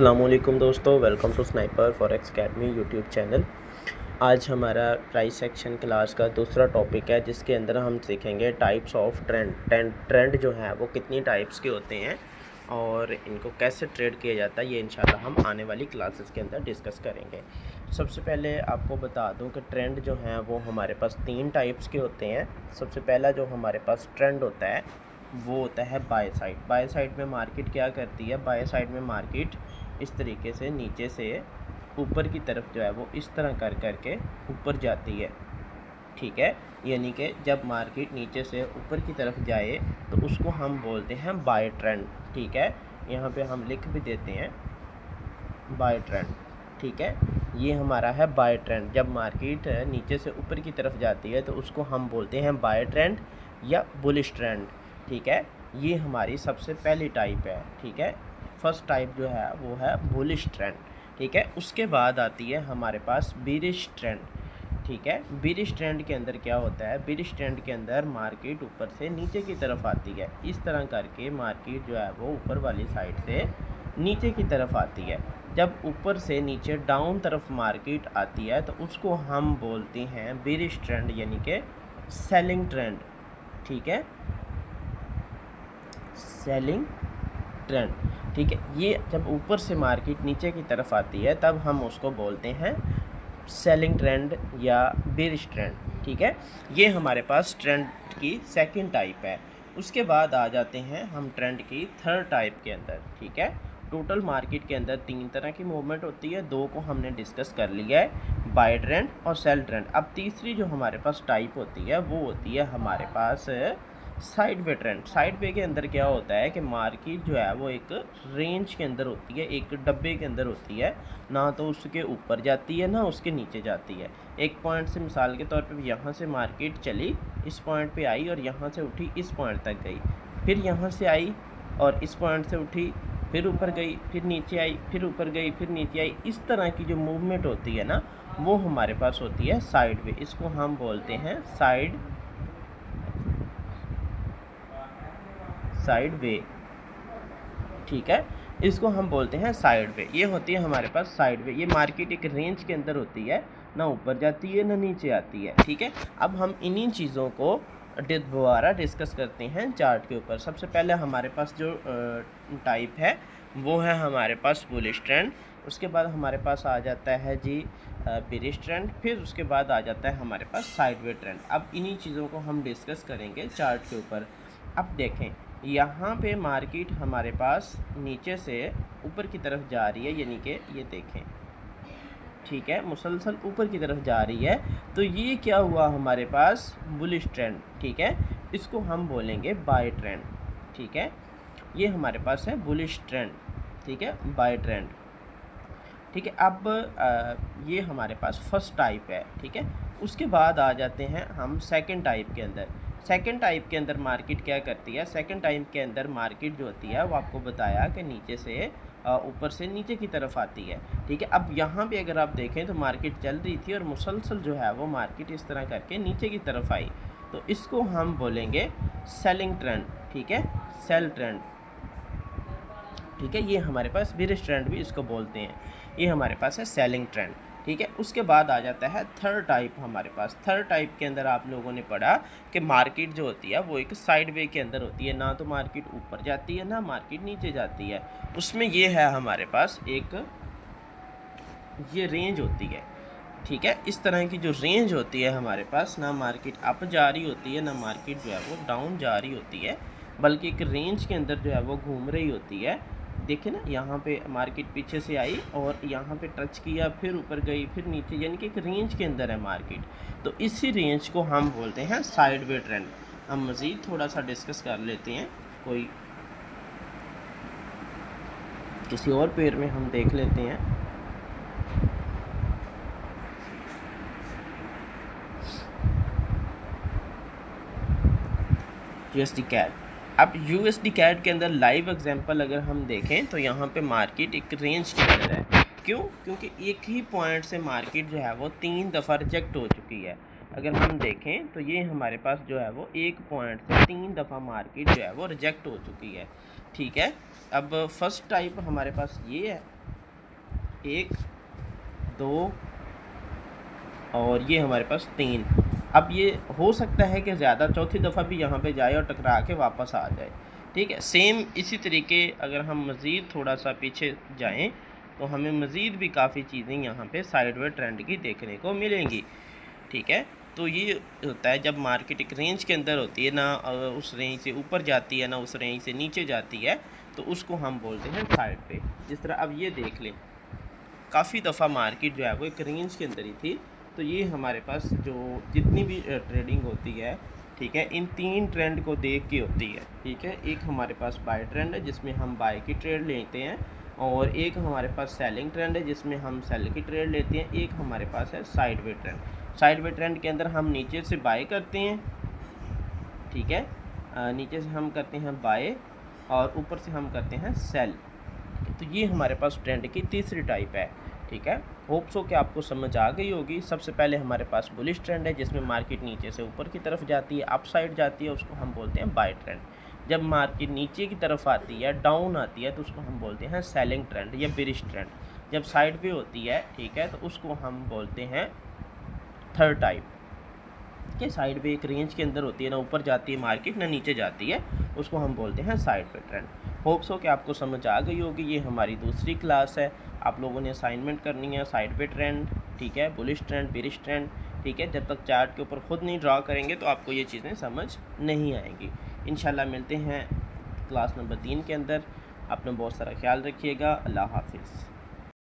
अस्सलामुअलैकुम दोस्तों, welcome to sniper forex academy YouTube channel. आज हमारा प्राइस सेक्शन क्लास का दूसरा टॉपिक है, जिसके अंदर हम सीखेंगे टाइप्स ऑफ ट्रेंड जो है वो कितनी टाइप्स के होते हैं और इनको कैसे ट्रेड किया जाता है, ये इंशाल्लाह हम आने वाली क्लासेस के अंदर डिस्कस करेंगे। सबसे पहले आपको बता दूं कि ट्रेंड जो है वो हमारे पास 3 टाइप्स के होते हैं। सबसे पहला जो हमारे पास ट्रेंड होता है वो होता है बाय साइड। बाय साइड में मार्केट क्या करती है, बाय साइड में मार्केट इस तरीके से नीचे से ऊपर की तरफ जो है वो इस तरह कर करके ऊपर जाती है, ठीक है। यानी कि जब मार्केट नीचे से ऊपर की तरफ जाए तो उसको हम बोलते हैं बाय ट्रेंड, ठीक है। यहाँ पे हम लिख भी देते हैं बाय ट्रेंड, ठीक है। ये हमारा है बाय ट्रेंड। जब मार्केट नीचे से ऊपर की तरफ जाती है तो उसको हम बोलते हैं बाय ट्रेंड या बुलिश ट्रेंड, ठीक है। ये हमारी सबसे पहली टाइप है, ठीक है। फर्स्ट टाइप जो है वो है बुलिश ट्रेंड, ठीक है। उसके बाद आती है हमारे पास बीरिश ट्रेंड, ठीक है। बीरिश ट्रेंड के अंदर क्या होता है, बीरिश ट्रेंड के अंदर मार्केट ऊपर से नीचे की तरफ आती है। इस तरह करके मार्केट जो है वो ऊपर वाली साइड से नीचे की तरफ आती है। जब ऊपर से नीचे डाउन तरफ मार्केट आती है तो उसको हम बोलते हैं बीरिश ट्रेंड, यानी कि सेलिंग ट्रेंड, ठीक है, सेलिंग ट्रेंड, ठीक है। ये जब ऊपर से मार्केट नीचे की तरफ आती है तब हम उसको बोलते हैं सेलिंग ट्रेंड या बेरिश ट्रेंड, ठीक है। ये हमारे पास ट्रेंड की सेकंड टाइप है। उसके बाद आ जाते हैं हम ट्रेंड की थर्ड टाइप के अंदर, ठीक है। टोटल मार्केट के अंदर 3 तरह की मूवमेंट होती है, 2 को हमने डिस्कस कर लिया है, बाय ट्रेंड और सेल ट्रेंड। अब तीसरी जो हमारे पास टाइप होती है वो होती है हमारे पास sideways trend. Sideways के अंदर क्या होता है कि मार्केट जो है वो एक रेंज के अंदर होती है, एक डब्बे के अंदर होती है, ना तो उसके ऊपर जाती है ना उसके नीचे जाती है। एक पॉइंट से मिसाल के तौर पे यहाँ से मार्केट चली, इस पॉइंट पे आई और यहाँ से उठी इस पॉइंट तक गई, फिर यहाँ से आई और इस पॉइंट से उठी, फिर ऊपर गई, फिर नीचे आई, फिर ऊपर गई, फिर नीचे आई। इस तरह की जो मूवमेंट होती है ना वो हमारे पास होती है साइड वे। इसको हम बोलते हैं साइड वे, ठीक है। इसको हम बोलते हैं साइड वे। ये होती है हमारे पास साइड वे। ये मार्केट एक रेंज के अंदर होती है, ना ऊपर जाती है ना नीचे आती है, ठीक है। अब हम इन्हीं चीज़ों को दोबारा डिस्कस करते हैं चार्ट के ऊपर। सबसे पहले हमारे पास जो टाइप है वो है हमारे पास बुलिश ट्रेंड। उसके बाद हमारे पास आ जाता है जी बेरिश ट्रेंड, फिर उसके बाद आ जाता है हमारे पास साइड वे ट्रेंड। अब इन्हीं चीज़ों को हम डिस्कस करेंगे चार्ट के ऊपर। अब देखें, यहाँ पे मार्केट हमारे पास नीचे से ऊपर की तरफ जा रही है, यानी कि ये देखें, ठीक है, मुसलसल ऊपर की तरफ जा रही है। तो ये क्या हुआ हमारे पास बुलिश ट्रेंड, ठीक है। इसको हम बोलेंगे बाय ट्रेंड, ठीक है। ये हमारे पास है बुलिश ट्रेंड, ठीक है, बाय ट्रेंड, ठीक है। अब ये हमारे पास फर्स्ट टाइप है, ठीक है। उसके बाद आ जाते हैं हम सेकंड टाइप के अंदर। सेकंड टाइप के अंदर मार्केट क्या करती है, सेकंड टाइप के अंदर मार्केट जो होती है वो आपको बताया कि नीचे से ऊपर से नीचे की तरफ आती है, ठीक है। अब यहाँ पे अगर आप देखें तो मार्केट चल रही थी और मुसलसल जो है वो मार्केट इस तरह करके नीचे की तरफ आई, तो इसको हम बोलेंगे सेलिंग ट्रेंड, ठीक है, सेल ट्रेंड, ठीक है। ये हमारे पास बेरिश ट्रेंड भी इसको बोलते हैं। ये हमारे पास है सेलिंग ट्रेंड, ठीक है। उसके बाद आ जाता है थर्ड टाइप हमारे पास। थर्ड टाइप के अंदर आप लोगों ने पढ़ा कि मार्केट जो होती है वो एक साइड वे के अंदर होती है, ना तो मार्केट ऊपर जाती है ना मार्केट नीचे जाती है। उसमें ये है हमारे पास एक ये रेंज होती है, ठीक है। इस तरह की जो रेंज होती है हमारे पास, ना मार्केट अप जा रही होती है ना मार्केट जो है वो डाउन जा रही होती है, बल्कि एक रेंज के अंदर जो है वो घूम रही होती है। देखिए ना, यहाँ पे मार्केट पीछे से आई और यहाँ पे टच किया, फिर ऊपर गई, फिर नीचे, यानी कि एक रेंज के अंदर है मार्केट। तो इसी रेंज को हम बोलते हैं साइड वे ट्रेंड। हम मज़ीद थोड़ा सा डिस्कस कर लेते हैं, कोई किसी और पेयर में हम देख लेते हैं। USD CAD. अब यूएसडी कैट के अंदर लाइव एग्जांपल अगर हम देखें तो यहाँ पे मार्केट एक रेंज के अंदर है। क्यों? क्योंकि एक ही पॉइंट से मार्केट जो है वो 3 दफ़ा रिजेक्ट हो चुकी है। अगर हम देखें तो ये हमारे पास जो है वो एक पॉइंट से 3 दफ़ा मार्केट जो है वो रिजेक्ट हो चुकी है, ठीक है। अब फर्स्ट टाइप हमारे पास ये है, 1 2 और ये हमारे पास 3। अब ये हो सकता है कि ज़्यादा चौथी दफ़ा भी यहाँ पे जाए और टकरा के वापस आ जाए। ठीक है, सेम इसी तरीके अगर हम मज़ीद थोड़ा सा पीछे जाएं तो हमें मज़ीद भी काफ़ी चीज़ें यहाँ पे साइडवेज ट्रेंड की देखने को मिलेंगी। ठीक है, तो ये होता है जब मार्केट एक रेंज के अंदर होती है, ना उस रेंज से ऊपर जाती है ना उस रेंज से नीचे जाती है, तो उसको हम बोलते हैं साइड पे। जिस तरह अब ये देख लें, काफ़ी दफ़ा मार्केट जो है वो एक रेंज के अंदर ही थी। तो ये हमारे पास जो जितनी भी ट्रेडिंग होती है, ठीक है, इन 3 ट्रेंड को देख के होती है। ठीक है, एक हमारे पास बाय ट्रेंड है जिसमें हम बाय की ट्रेड लेते हैं, और एक हमारे पास सेलिंग ट्रेंड है जिसमें हम सेल की ट्रेड लेते हैं, एक हमारे पास है साइडवे ट्रेंड। साइडवे ट्रेंड के अंदर हम नीचे से बाय करते हैं, ठीक है, नीचे से हम करते हैं बाय और ऊपर से हम करते हैं सेल। तो ये हमारे पास ट्रेंड की तीसरी टाइप है। ठीक है, होप सो कि आपको समझ आ गई होगी। सबसे पहले हमारे पास बुलिश ट्रेंड है जिसमें मार्केट नीचे से ऊपर की तरफ जाती है, अप साइड जाती है, उसको हम बोलते हैं बाय ट्रेंड। जब मार्केट नीचे की तरफ आती है, डाउन आती है, तो उसको हम बोलते हैं सेलिंग ट्रेंड या बेरिश ट्रेंड। जब साइड पे होती है, ठीक है, तो उसको हम बोलते हैं थर्ड टाइप। कि साइड पे एक रेंज के अंदर होती है, ना ऊपर जाती है मार्केट ना नीचे जाती है, उसको हम बोलते हैं साइड पे ट्रेंड। होप्स हो कि आपको समझ आ गई होगी। ये हमारी दूसरी क्लास है। आप लोगों ने असाइनमेंट करनी है साइड पे ट्रेंड, ठीक है, बुलिश ट्रेंड, बेरिश ट्रेंड। ठीक है, जब तक चार्ट के ऊपर ख़ुद नहीं ड्रा करेंगे तो आपको ये चीज़ें समझ नहीं आएंगी। इंशाल्लाह मिलते हैं क्लास नंबर 3 के अंदर। अपना बहुत सारा ख्याल रखिएगा। अल्लाह हाफिज़।